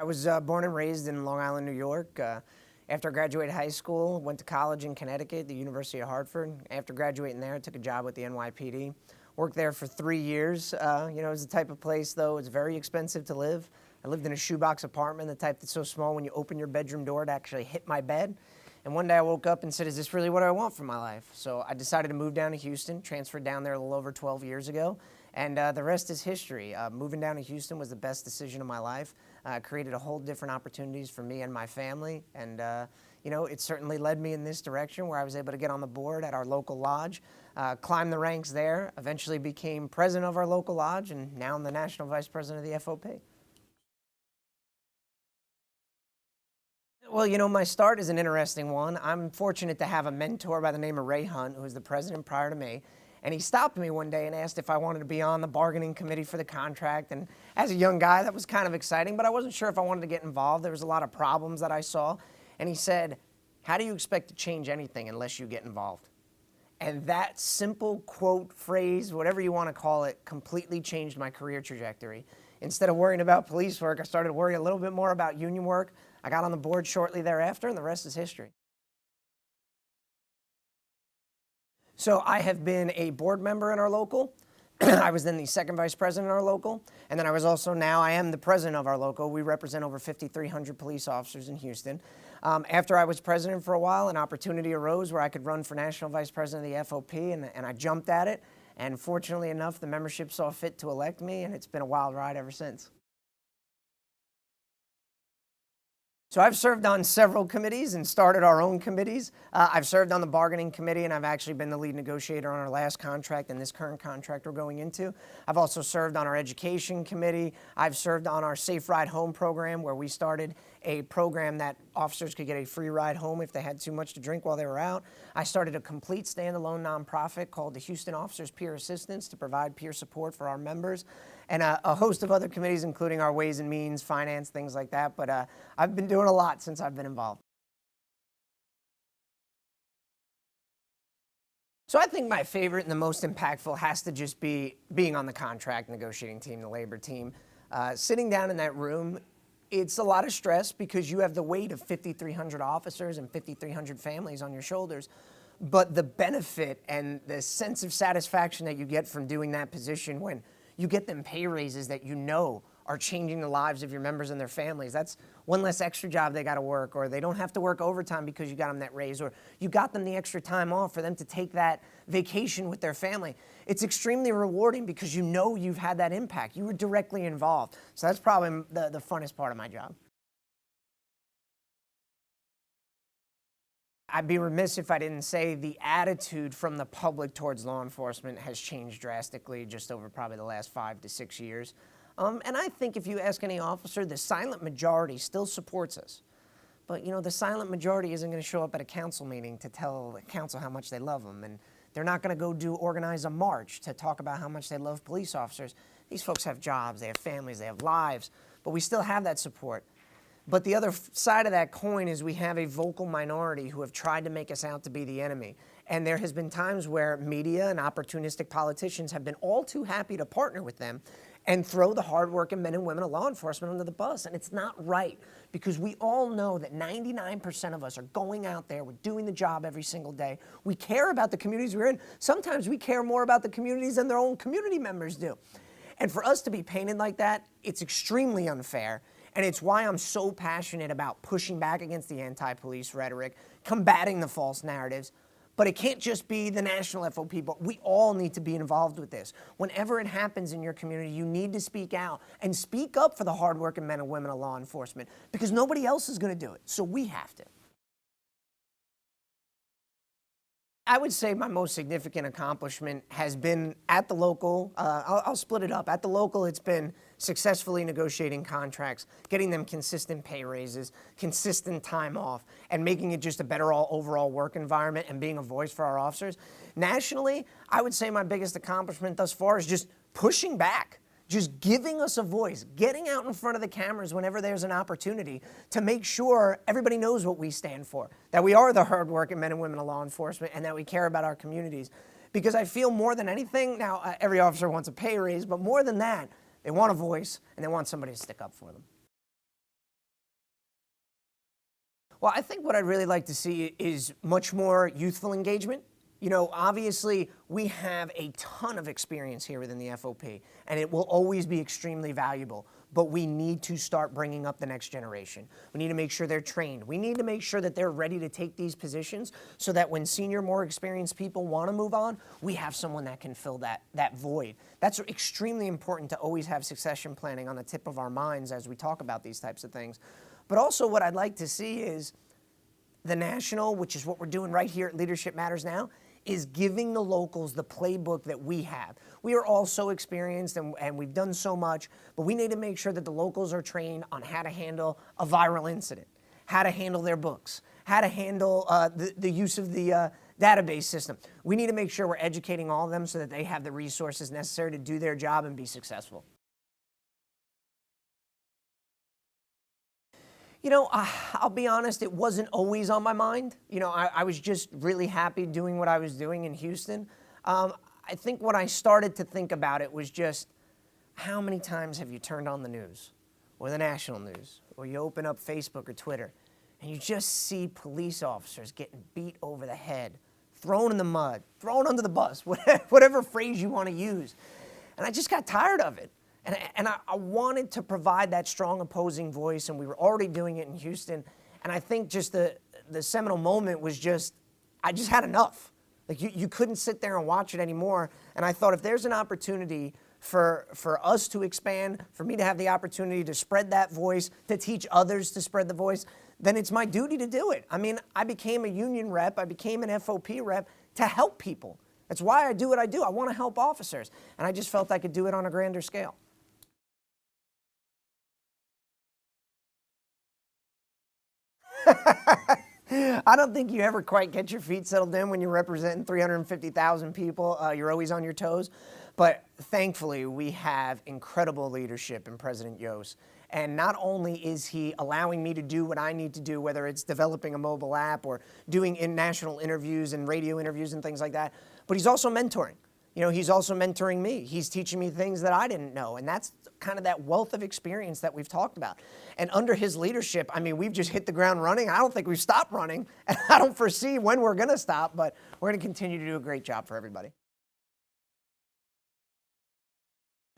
I was born and raised in Long Island, New York. After I graduated high school, went to college in Connecticut, the University of Hartford. After graduating there, I took a job with the NYPD. Worked there for 3 years. It was the type of place, though, it's very expensive to live. I lived in a shoebox apartment, the type that's so small when you open your bedroom door, it actually hit my bed. And one day I woke up and said, is this really what I want for my life? So I decided to move down to Houston, transferred down there a little over 12 years ago, and the rest is history. Moving down to Houston was the best decision of my life. Created a whole different opportunities for me and my family, and it certainly led me in this direction where I was able to get on the board at our local lodge, climb the ranks there, eventually became president of our local lodge, and now I'm the national vice president of the FOP. Well, my start is an interesting one. I'm fortunate to have a mentor by the name of Ray Hunt, who was the president prior to me. And he stopped me one day and asked if I wanted to be on the bargaining committee for the contract. And as a young guy, that was kind of exciting, but I wasn't sure if I wanted to get involved. There was a lot of problems that I saw. And he said, how do you expect to change anything unless you get involved? And that simple quote, phrase, whatever you want to call it, completely changed my career trajectory. Instead of worrying about police work, I started worrying a little bit more about union work. I got on the board shortly thereafter, and the rest is history. So I have been a board member in our local. I was then the second vice president in our local, and then I am the president of our local. We represent over 5,300 police officers in Houston. After I was president for a while, an opportunity arose where I could run for national vice president of the FOP, and I jumped at it. And fortunately enough, the membership saw fit to elect me, and it's been a wild ride ever since. So I've served on several committees and started our own committees. I've served on the bargaining committee, and I've actually been the lead negotiator on our last contract and this current contract we're going into. I've also served on our education committee. I've served on our Safe Ride Home program, where we started a program that officers could get a free ride home if they had too much to drink while they were out. I started a complete standalone nonprofit called the Houston Officers Peer Assistance to provide peer support for our members, and a host of other committees, including our Ways and Means, Finance, things like that. But I've been doing a lot since I've been involved. So I think my favorite and the most impactful has to just be being on the contract negotiating team, the labor team. Sitting down in that room, it's a lot of stress because you have the weight of 5,300 officers and 5,300 families on your shoulders. But the benefit and the sense of satisfaction that you get from doing that position when you get them pay raises that are changing the lives of your members and their families. That's one less extra job they got to work, or they don't have to work overtime because you got them that raise, or you got them the extra time off for them to take that vacation with their family. It's extremely rewarding because you've had that impact. You were directly involved. So that's probably the funnest part of my job. I'd be remiss if I didn't say the attitude from the public towards law enforcement has changed drastically just over probably the last 5 to 6 years. And I think if you ask any officer, the silent majority still supports us. But, the silent majority isn't going to show up at a council meeting to tell the council how much they love them. And they're not going to go organize a march to talk about how much they love police officers. These folks have jobs, they have families, they have lives, but we still have that support. But the other side of that coin is we have a vocal minority who have tried to make us out to be the enemy. And there has been times where media and opportunistic politicians have been all too happy to partner with them and throw the hardworking men and women of law enforcement under the bus. And it's not right, because we all know that 99% of us are going out there, we're doing the job every single day. We care about the communities we're in. Sometimes we care more about the communities than their own community members do. And for us to be painted like that, it's extremely unfair. And it's why I'm so passionate about pushing back against the anti-police rhetoric, combating the false narratives. But it can't just be the national FOP, but we all need to be involved with this. Whenever it happens in your community, you need to speak out and speak up for the hardworking men and women of law enforcement, because nobody else is going to do it, so we have to. I would say my most significant accomplishment has been at the local. I'll split it up. At the local, it's been successfully negotiating contracts, getting them consistent pay raises, consistent time off, and making it just a better overall work environment and being a voice for our officers. Nationally, I would say my biggest accomplishment thus far is just pushing back. Just giving us a voice, getting out in front of the cameras whenever there's an opportunity to make sure everybody knows what we stand for, that we are the hardworking men and women of law enforcement, and that we care about our communities. Because I feel more than anything, now every officer wants a pay raise, but more than that, they want a voice and they want somebody to stick up for them. Well, I think what I'd really like to see is much more youthful engagement. You know, obviously, we have a ton of experience here within the FOP, and it will always be extremely valuable, but we need to start bringing up the next generation. We need to make sure they're trained. We need to make sure that they're ready to take these positions so that when senior, more experienced people want to move on, we have someone that can fill that void. That's extremely important to always have succession planning on the tip of our minds as we talk about these types of things. But also what I'd like to see is the national, which is what we're doing right here at Leadership Matters now, is giving the locals the playbook that we have. We are all so experienced and we've done so much, but we need to make sure that the locals are trained on how to handle a viral incident, how to handle their books, how to handle the use of the database system. We need to make sure we're educating all of them so that they have the resources necessary to do their job and be successful. You know, I'll be honest, it wasn't always on my mind. You know, I was just really happy doing what I was doing in Houston. I think when I started to think about it was just, how many times have you turned on the news or the national news, or you open up Facebook or Twitter and you just see police officers getting beat over the head, thrown in the mud, thrown under the bus, whatever phrase you want to use. And I just got tired of it. And I wanted to provide that strong opposing voice, and we were already doing it in Houston. And I think just the seminal moment was just, I just had enough. Like you couldn't sit there and watch it anymore. And I thought if there's an opportunity for us to expand, for me to have the opportunity to spread that voice, to teach others to spread the voice, then it's my duty to do it. I mean, I became a union rep, I became an FOP rep to help people. That's why I do what I do. I want to help officers. And I just felt I could do it on a grander scale. I don't think you ever quite get your feet settled in when you're representing 350,000 people. You're always on your toes. But thankfully, we have incredible leadership in President Yost. And not only is he allowing me to do what I need to do, whether it's developing a mobile app or doing national interviews and radio interviews and things like that, but he's also mentoring. You know, he's also mentoring me. He's teaching me things that I didn't know. And that's kind of that wealth of experience that we've talked about. And under his leadership, I mean, we've just hit the ground running. I don't think we've stopped running. And I don't foresee when we're going to stop, but we're going to continue to do a great job for everybody.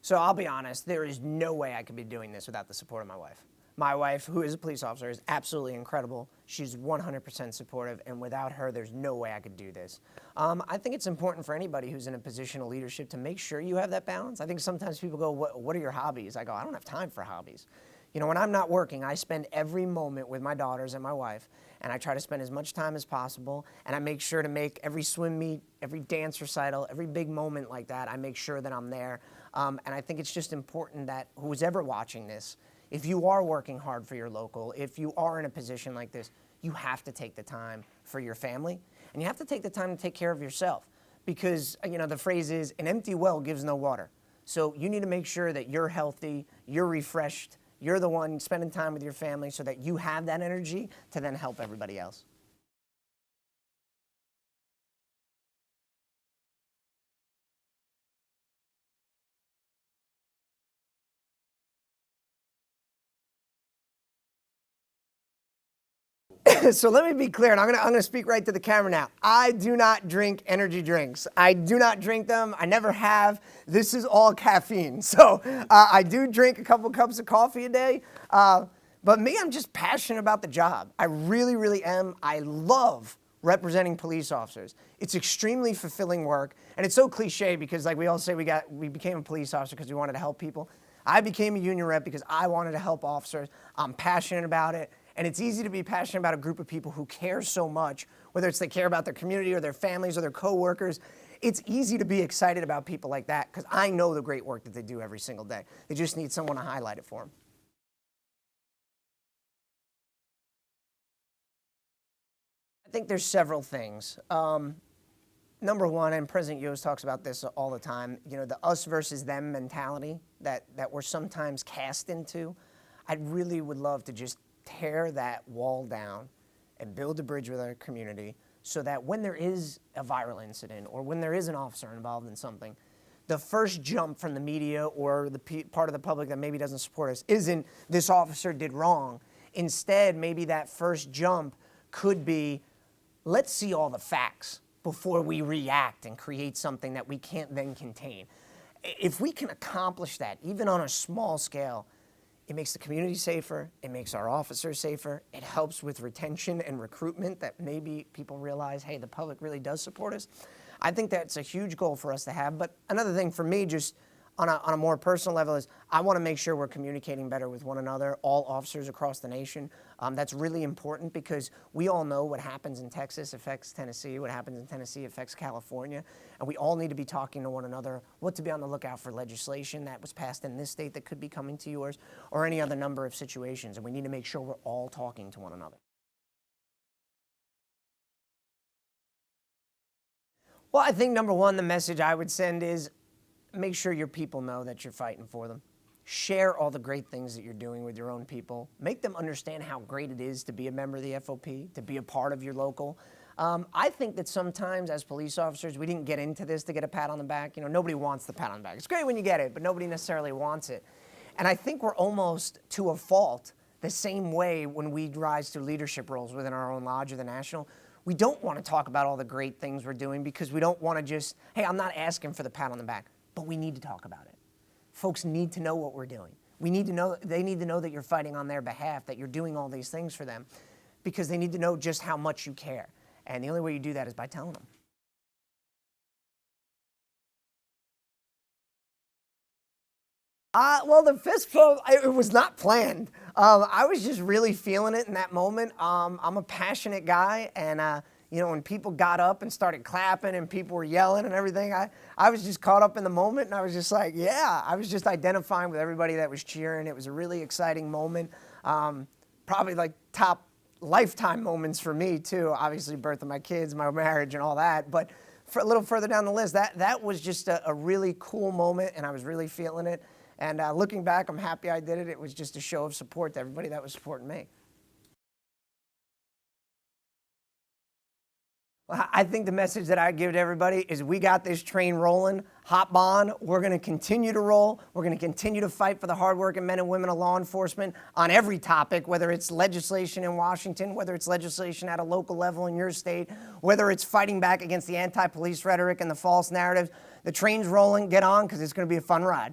So I'll be honest, there is no way I could be doing this without the support of my wife. My wife, who is a police officer, is absolutely incredible. She's 100% supportive, and without her, there's no way I could do this. I think it's important for anybody who's in a position of leadership to make sure you have that balance. I think sometimes people go, what are your hobbies? I go, I don't have time for hobbies. You know, when I'm not working, I spend every moment with my daughters and my wife, and I try to spend as much time as possible, and I make sure to make every swim meet, every dance recital, every big moment like that, I make sure that I'm there. And I think it's just important that who's ever watching this, if you are working hard for your local, if you are in a position like this, you have to take the time for your family, and you have to take the time to take care of yourself, because, you know, the phrase is, an empty well gives no water. So you need to make sure that you're healthy, you're refreshed, you're the one spending time with your family so that you have that energy to then help everybody else. So let me be clear, and I'm gonna speak right to the camera now. I do not drink energy drinks. I do not drink them. I never have. This is all caffeine. So I do drink a couple cups of coffee a day. But me, I'm just passionate about the job. I really, really am. I love representing police officers. It's extremely fulfilling work, and it's so cliche because, like we all say, we became a police officer because we wanted to help people. I became a union rep because I wanted to help officers. I'm passionate about it. And it's easy to be passionate about a group of people who care so much, whether it's they care about their community or their families or their coworkers. It's easy to be excited about people like that because I know the great work that they do every single day. They just need someone to highlight it for them. I think there's several things. Number one, and President Yost talks about this all the time, you know, the us versus them mentality that we're sometimes cast into. I really would love to just tear that wall down and build a bridge with our community so that when there is a viral incident or when there is an officer involved in something, the first jump from the media or the part of the public that maybe doesn't support us isn't this officer did wrong. Instead, maybe that first jump could be, let's see all the facts before we react and create something that we can't then contain. If we can accomplish that, even on a small scale, it makes the community safer, it makes our officers safer, it helps with retention and recruitment, that maybe people realize, hey, the public really does support us. I think that's a huge goal for us to have. But another thing for me, just on a more personal level, is I want to make sure we're communicating better with one another, all officers across the nation. That's really important because we all know what happens in Texas affects Tennessee, what happens in Tennessee affects California, and we all need to be talking to one another, what to be on the lookout for legislation that was passed in this state that could be coming to yours, or any other number of situations, and we need to make sure we're all talking to one another. Well, I think number one, the message I would send is make sure your people know that you're fighting for them. Share all the great things that you're doing with your own people. Make them understand how great it is to be a member of the FOP, to be a part of your local. I think that sometimes as police officers, we didn't get into this to get a pat on the back. You know, nobody wants the pat on the back. It's great when you get it, but nobody necessarily wants it. And I think we're almost to a fault the same way when we rise to leadership roles within our own lodge or the national. We don't want to talk about all the great things we're doing because we don't want to just, hey, I'm not asking for the pat on the back. But we need to talk about it. Folks need to know what we're doing. We need to know, they need to know that you're fighting on their behalf, that you're doing all these things for them, because they need to know just how much you care. And the only way you do that is by telling them. Well, the Fistful, it was not planned. I was just really feeling it in that moment. I'm a passionate guy, and you know, when people got up and started clapping and people were yelling and everything, I was just caught up in the moment, and I was just like, yeah, I was just identifying with everybody that was cheering. It was a really exciting moment. Probably like top lifetime moments for me too. Obviously, birth of my kids, my marriage and all that. But for a little further down the list, that was just a really cool moment, and I was really feeling it. And looking back, I'm happy I did it. It was just a show of support to everybody that was supporting me. I think the message that I give to everybody is we got this train rolling, hop on. We're going to continue to roll. We're going to continue to fight for the hardworking men and women of law enforcement on every topic, whether it's legislation in Washington, whether it's legislation at a local level in your state, whether it's fighting back against the anti-police rhetoric and the false narratives. The train's rolling. Get on, because it's going to be a fun ride.